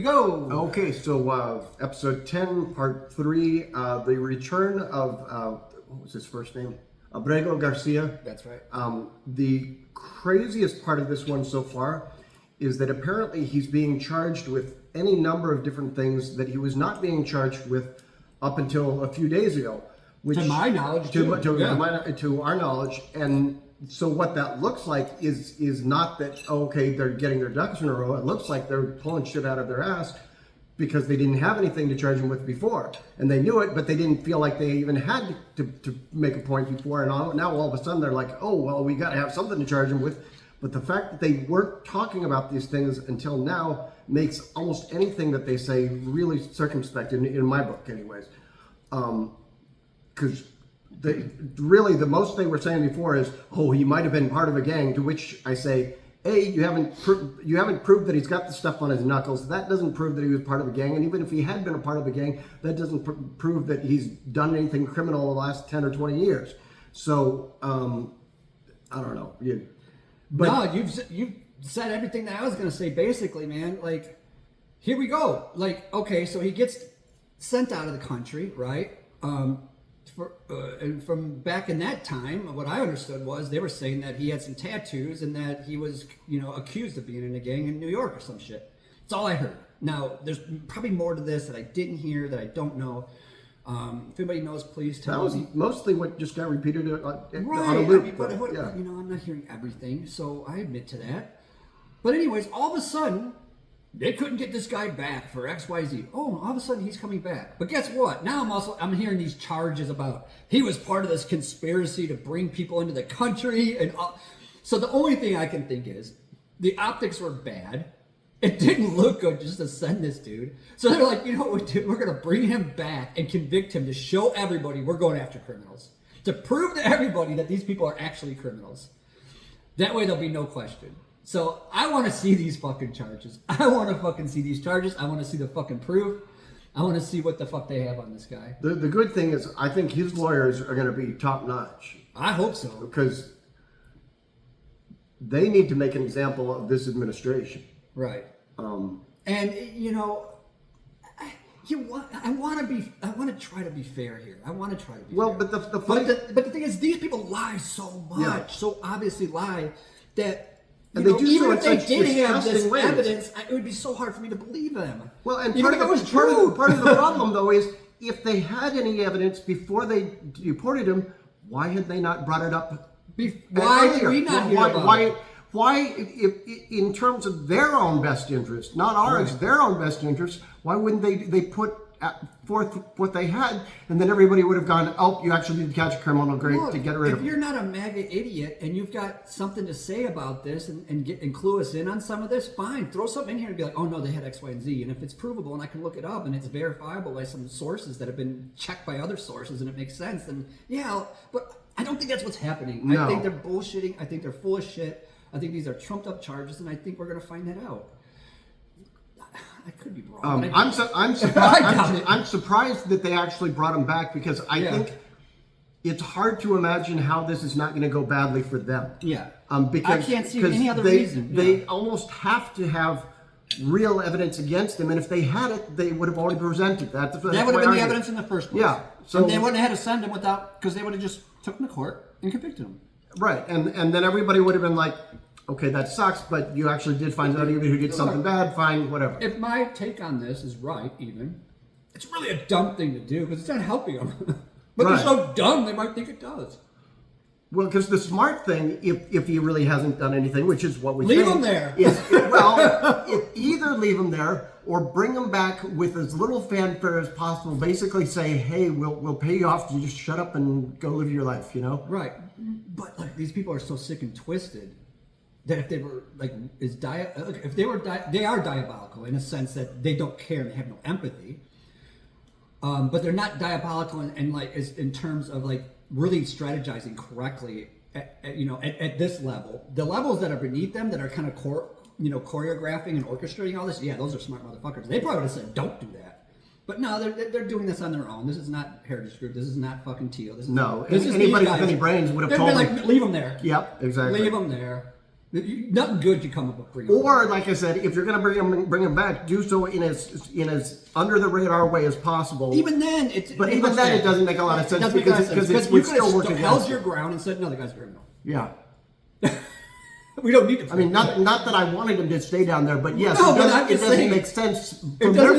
Go. Okay, so episode 10, part 3, the return of, what was his first name? Abrego Garcia. That's right. The craziest part of this one so far is that apparently he's being charged with any number of different things that he was not being charged with up until a few days ago. Which, To my knowledge, to our knowledge. And so what that looks like is not that, okay, they're getting their ducks in a row. It looks like they're pulling shit out of their ass because they didn't have anything to charge him with before. And they knew it, but they didn't feel like they even had to make a point before. And now all of a sudden they're like, oh, well, we got to have something to charge him with. But the fact that they weren't talking about these things until now makes almost anything that they say really circumspect, in my book anyways. Because really the most they were saying before is, oh, he might have been part of a gang, to which I say, A, you haven't proved that he's got the stuff on his knuckles. That doesn't prove that he was part of a gang. And even if he had been a part of a gang, that doesn't prove that he's done anything criminal the last 10 or 20 years. So, I don't know. No, you've said everything that I was going to say, basically, man. Like, here we go. Like, okay, so he gets sent out of the country, right? And from back in that time, what I understood was they were saying that he had some tattoos and that he was, accused of being in a gang in New York or some shit. That's all I heard. Now, there's probably more to this that I didn't hear, that I don't know. If anybody knows, please tell me. That was mostly what just got repeated on Right. a loop. I'm not hearing everything, so I admit to that. But anyways, all of a sudden, they couldn't get this guy back for XYZ. Oh, all of a sudden he's coming back. But guess what? Now I'm hearing these charges about he was part of this conspiracy to bring people into the country. So the only thing I can think is the optics were bad. It didn't look good just to send this dude. So they're like, you know what we do? We're going to bring him back and convict him to show everybody we're going after criminals. To prove to everybody that these people are actually criminals. That way there'll be no question. So I want to see these fucking charges. I want to fucking see these charges. I want to see the fucking proof. I want to see what the fuck they have on this guy. The good thing is I think his lawyers are going to be top notch. I hope so. Because they need to make an example of this administration. Right. And I want to try to be fair here. I want to try to be fair. But the thing is, these people lie so much, so obviously lie that even if they did have this evidence, it would be so hard for me to believe them. Well, and part of the problem though is if they had any evidence before they deported him, why had they not brought it up? Why did we not hear about it? Why, if, in terms of their own best interest, not ours, right, their own best interest, why wouldn't they put forth what they had, and then everybody would have gone, oh, you actually need to catch a criminal, great, to get rid of him. If you're not a MAGA idiot and you've got something to say about this and clue us in on some of this, fine, throw something in here and be like, oh no, they had X, Y, and Z, and if it's provable and I can look it up and it's verifiable by some sources that have been checked by other sources and it makes sense, then yeah, but I don't think that's what's happening. No. I think they're bullshitting. I think they're full of shit. I think these are trumped up charges, and I think we're going to find that out. I could be wrong. I'm surprised that they actually brought him back because I think it's hard to imagine how this is not going to go badly for them. Yeah. Because I can't see any other reason. They almost have to have real evidence against him, and if they had it, they would have already presented that. That would have been the evidence in the first place. Yeah. So and they wouldn't have had to send him without, because they would have just took him to court and convicted him. Right, and then everybody would have been like, okay, that sucks, but you actually did find somebody who did something bad, fine, whatever. If my take on this is right, even, it's really a dumb thing to do because it's not helping them. But they're so dumb, they might think it does. Well, because the smart thing, if he really hasn't done anything, which is what we leave him there. Is, either leave him there or bring him back with as little fanfare as possible. Basically, say, hey, we'll pay you off. You just shut up and go live your life. Right. But like these people are so sick and twisted that if they were like they are diabolical in a sense that they don't care and they have no empathy. But they're not diabolical and like in terms of like really strategizing correctly at this level. The levels that are beneath them that are kind of choreographing and orchestrating all this, those are smart motherfuckers. They probably would have said, don't do that. But no, they're doing this on their own. This is not Heritage Group. This is not fucking Teal. This is anybody with any brains would have told them. Like, leave them there. Yep, exactly. Leave them there. Nothing good can come up for you. Or, like I said, if you're going to bring him back, do so in as under the radar way as possible. Even then, it doesn't make a lot of sense because you it's still working. Held your ground and said, "No, the guy's criminal." Yeah. We don't need to. I mean, not that I wanted him to stay down there, but yes, no, it doesn't make sense from their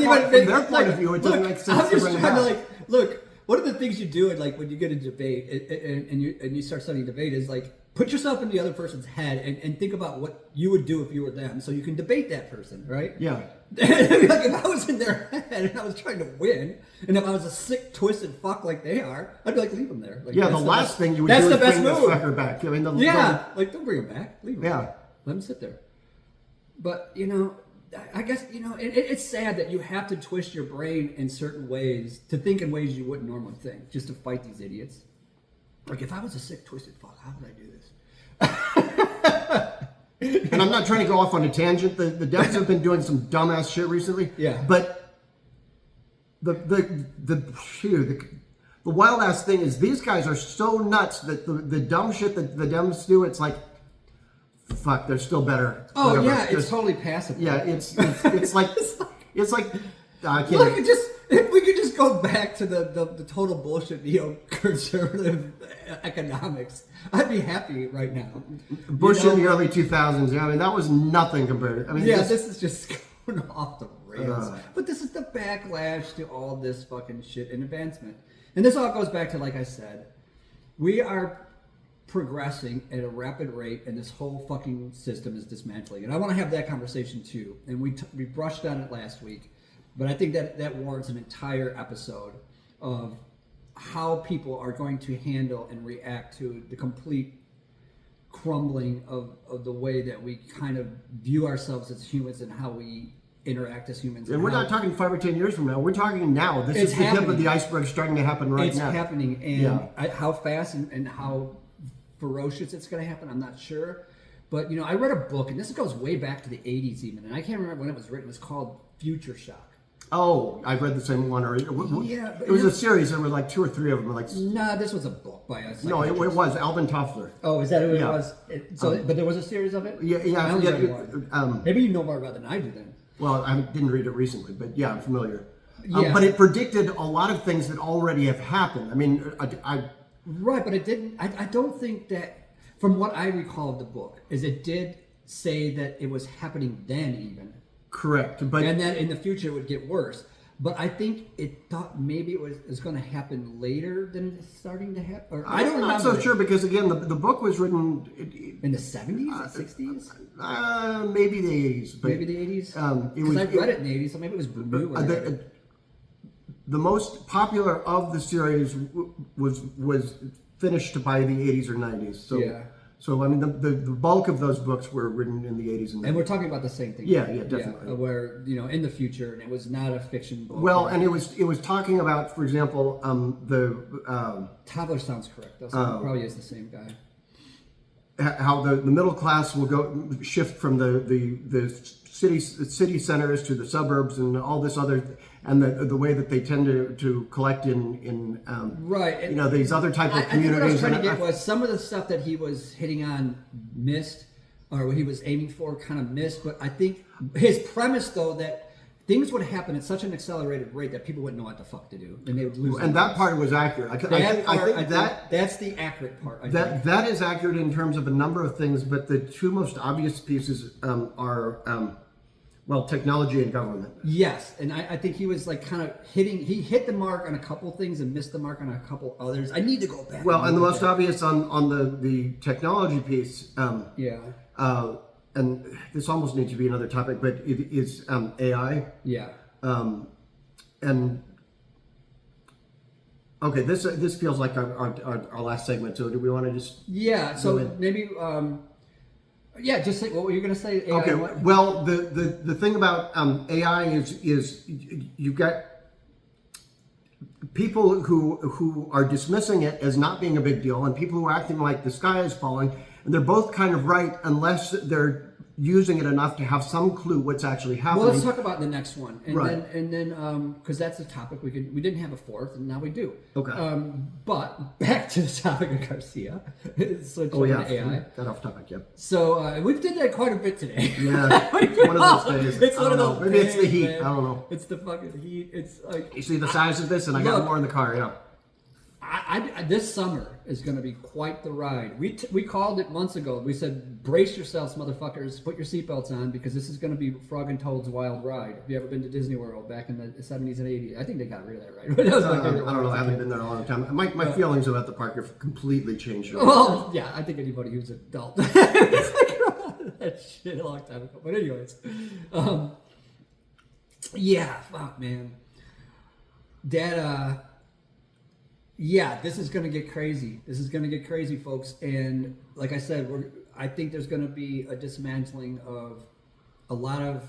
point of view. It doesn't make sense. I'm just trying to look. One of the things you do, when you get a debate and you start studying debate, is put yourself in the other person's head and think about what you would do if you were them, so you can debate that person, right? Yeah. If I was in their head and I was trying to win, and if I was a sick, twisted fuck like they are, I'd be leave them there. The last thing you would do is bring this fucker back. I mean, don't bring him back. Leave him. Yeah. Let him sit there. But I guess it's sad that you have to twist your brain in certain ways to think in ways you wouldn't normally think, just to fight these idiots. If I was a sick, twisted fuck, how would I do this? And I'm not trying to go off on a tangent. The devs have been doing some dumbass shit recently. Yeah. But the wild ass thing is these guys are so nuts that the dumb shit that the devs do, it's fuck, they're still better. Oh, whatever. yeah, it's totally passive. Yeah, it's like I can't. Look, if we could just go back to the total bullshit neoconservative economics, I'd be happy right now. Bush in the early 2000s. I mean, that was nothing compared to. I mean, this is just going off the rails. But this is the backlash to all this fucking shit and advancement. And this all goes back to, like I said, we are progressing at a rapid rate, and this whole fucking system is dismantling. And I want to have that conversation too. And we brushed on it last week, but I think that warrants an entire episode of how people are going to handle and react to the complete crumbling of the way that we kind of view ourselves as humans and how we interact as humans. And we're not talking 5 or 10 years from now. We're talking now. This is the tip of the iceberg starting to happen right now. It's happening, and how fast and how ferocious it's going to happen, I'm not sure. But I read a book, and this goes way back to the 80s even, and I can't remember when it was written. It was called Future Shock. Oh, I've read the same one. Yeah, it was a series. There were 2 or 3 of them. No, this was a book by us. No, it was Alvin Toffler. Oh, is that who it was? But there was a series of it? Yeah, I forget. Maybe you know more about it than I do then. Well, I didn't read it recently, but yeah, I'm familiar. Yeah. But it predicted a lot of things that already have happened. I mean, Right, but it didn't. I don't think that, from what I recall of the book, is it did say that it was happening then even. Correct, but and then in the future it would get worse. But I think it thought maybe it was going to happen later than it's starting to happen. Or I don't I'm know. not so sure because again, the book was written in the 70s, the 60s, maybe the 80s. But, maybe the 80s. Because I read it in the 80s, so maybe it was new. The most popular of the series was finished by the 80s or 90s. So, yeah. So I mean, the bulk of those books were written in the 80s and 90s. And we're talking about the same thing. Yeah, definitely. Yeah, where in the future, and it was not a fiction book. Well, and it was talking about, for example, Toddler sounds correct. That probably is the same guy. How the middle class will shift from the city centers to the suburbs and all this other, and the way that they tend to collect in right. These other type of communities. I think what I was trying to get was some of the stuff that he was hitting on missed, or what he was aiming for kind of missed. But I think his premise, though, that things would happen at such an accelerated rate that people wouldn't know what the fuck to do, and they would lose. And that part was accurate. I think that's the accurate part. That is accurate in terms of a number of things, but the 2 most obvious pieces are. Technology and government. Yes, and I think he was kind of he hit the mark on a couple things and missed the mark on a couple others. I need to go back. Well, and the most obvious on the technology piece. And this almost needs to be another topic, but it is AI. Yeah. And okay, this feels like our last segment. So do we want to just? Yeah. So maybe. Yeah, just say what were you going to say? AI, okay. what? Well, the thing about AI is you've got people who are dismissing it as not being a big deal, and people who are acting like the sky is falling, and they're both kind of right unless they're using it enough to have some clue what's actually happening. Well, let's talk about the next one, and Right. then because that's a topic we didn't have a fourth, and now we do. Okay. But back to the topic of Garcia. Switch Oh over yeah, to AI. got off topic. Yep. So we did that quite a bit today. Yeah, it's one of those days. It's I one of don't those. know. Maybe it's the days, heat. man. I don't know. It's the fucking heat. It's like You see the size of this, and I got Look. more in the car. Yeah. this summer is going to be quite the ride. We called it months ago. We said, brace yourselves, motherfuckers. Put your seatbelts on because this is going to be Frog and Toad's Wild Ride. Have you ever been to Disney World back in the 70s and 80s? I think they got rid of that ride. That was my favorite I don't know. I one. haven't been there in a long time. My feelings about the park have completely changed. Well, yeah, I think anybody who's adult. It's like, that shit a long time ago. But anyways, yeah, fuck, man. That, yeah, this is gonna get crazy. This is gonna get crazy, folks. And like I said, I think there's gonna be a dismantling of a lot of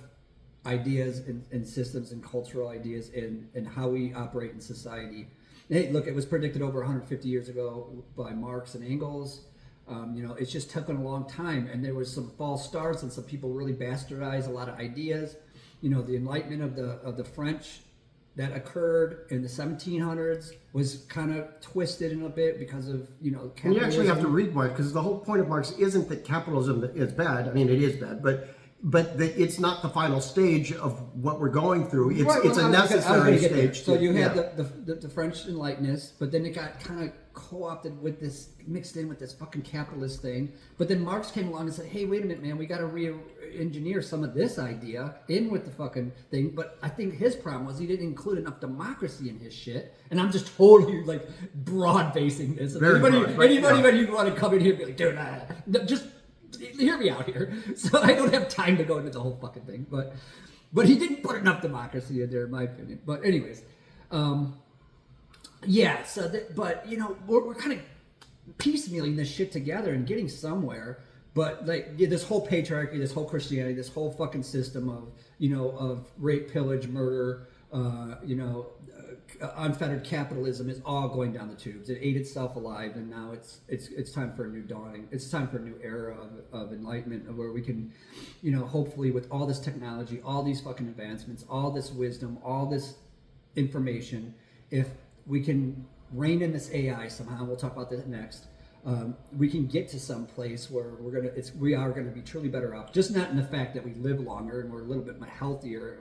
ideas and systems and cultural ideas and how we operate in society. Hey, look, it was predicted over 150 years ago by Marx and Engels. It's just taken a long time, and there was some false starts, and some people really bastardized a lot of ideas. The Enlightenment of the French that occurred in the 1700s was kind of twisted in a bit because of And you actually have to capitalism. read Marx because the whole point of Marx isn't that capitalism is bad. I mean, it is bad, but that it's not the final stage of what we're going through. It's Right, it's well, a I was gonna necessary get there. stage. So you had yeah. the French Enlightenment, but then it got kind of co-opted with this, mixed in with this fucking capitalist thing. But then Marx came along and said, hey, wait a minute, man, we got to re-engineer some of this idea in with the fucking thing. But I think his problem was he didn't include enough democracy in his shit. And I'm just totally like broad-basing this. Very anybody broad, right? Yeah. when you want to come in here and be like, dude, no, just hear me out here. So I don't have time to go into the whole fucking thing. But he didn't put enough democracy in there, in my opinion. But anyways, yeah. So, but we're kind of piecemealing this shit together and getting somewhere. But like this whole patriarchy, this whole Christianity, this whole fucking system of of rape, pillage, murder, unfettered capitalism is all going down the tubes. It ate itself alive, and now it's time for a new dawning. It's time for a new era of enlightenment, where we can, hopefully with all this technology, all these fucking advancements, all this wisdom, all this information, if we can rein in this AI somehow, we'll talk about that next. We can get to some place where we are gonna be truly better off. Just not in the fact that we live longer and we're a little bit healthier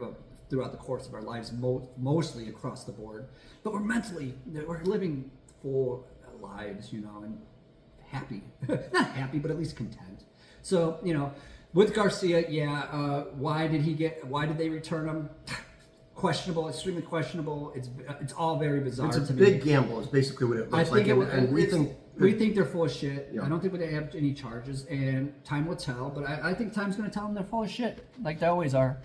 throughout the course of our lives, mostly across the board, but we're living full lives, and happy. Not happy, but at least content. So with Garcia, yeah. Why did they return him? Questionable, extremely questionable. It's all very bizarre. It's a to big me. gamble. Is basically what it looks I think like, and we think they're full of shit. Yeah. I don't think they have any charges, and time will tell. But I think time's going to tell them they're full of shit, like they always are.